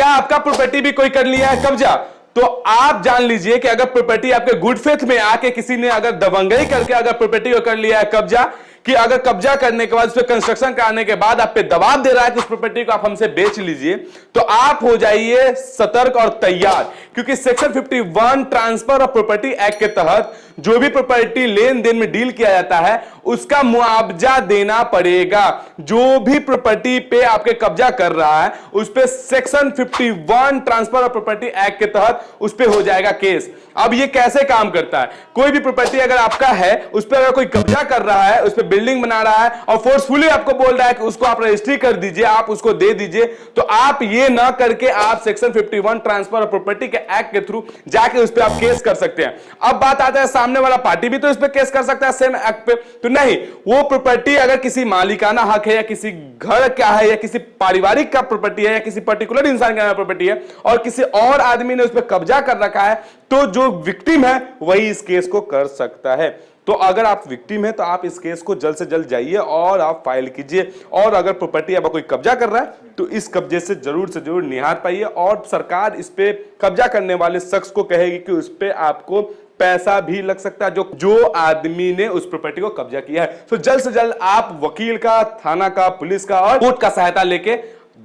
क्या आपका प्रॉपर्टी भी कोई कर लिया है कब्जा, तो आप जान लीजिए कि अगर प्रॉपर्टी आपके गुड फेथ में आके किसी ने अगर दबंगई करके अगर प्रॉपर्टी को कर लिया है कब्जा, कि अगर कब्जा करने के बाद उस पर कंस्ट्रक्शन कराने के बाद आप पे दबाव दे रहा है कि उस प्रॉपर्टी को आप हमसे बेच लीजिए, तो आप हो जाइए सतर्क और तैयार, क्योंकि section 51 transfer of property act के तहत जो भी प्रॉपर्टी लेन देन में डील किया जाता है उसका मुआवजा देना पड़ेगा। जो भी प्रॉपर्टी पे आपके कब्जा कर रहा है उस पे section 51 transfer of property act के तहत उस पे हो जाएगा केस। अब ये कैसे काम करता है, कोई भी प्रॉपर्टी अगर आपका है उस पर अगर कोई कब्जा कर रहा है, उस पर बिल्डिंग बना रहा है और फोर्सफुली आपको बोल रहा है कि उसको आप रजिस्ट्री कर दीजिए, आप उसको दे दीजिए, तो आप ये ना करके आप सेक्शन 51 ट्रांसफर ऑफ प्रॉपर्टी के एक्ट के थ्रू जाके उस पर आप केस कर सकते हैं। अब बात आता है सामने वाला पार्टी भी तो इस पर केस कर सकता है सेम एक्ट पे, तो नहीं, वो प्रॉपर्टी अगर किसी मालिकाना हक है या किसी घर का है या किसी पारिवारिक का प्रॉपर्टी है या किसी पर्टिकुलर इंसान का प्रॉपर्टी है और किसी और आदमी ने उस पर कब्जा कर रखा है, तो जो विक्टिम है वही इस केस को कर सकता है। तो अगर आप विक्टिम है तो आप इस केस को जल्द से जल्द जाइए और आप फाइल कीजिए, और अगर प्रॉपर्टी अब कोई कब्जा कर रहा है तो इस कब्जे से जरूर निहार पाइए, और सरकार इस पे कब्जा करने वाले शख्स को कहेगी कि उस पे आपको पैसा भी लग सकता है जो आदमी ने उस प्रॉपर्टी को कब्जा किया है। तो जल्द से जल्द आप वकील का, थाना का, पुलिस का और कोर्ट का सहायता लेके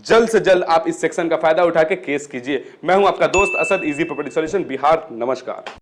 जल्द से जल्द आप इस सेक्शन का फायदा उठा के केस कीजिए। मैं हूं आपका दोस्त Asad, easy property solution Bihar. नमस्कार।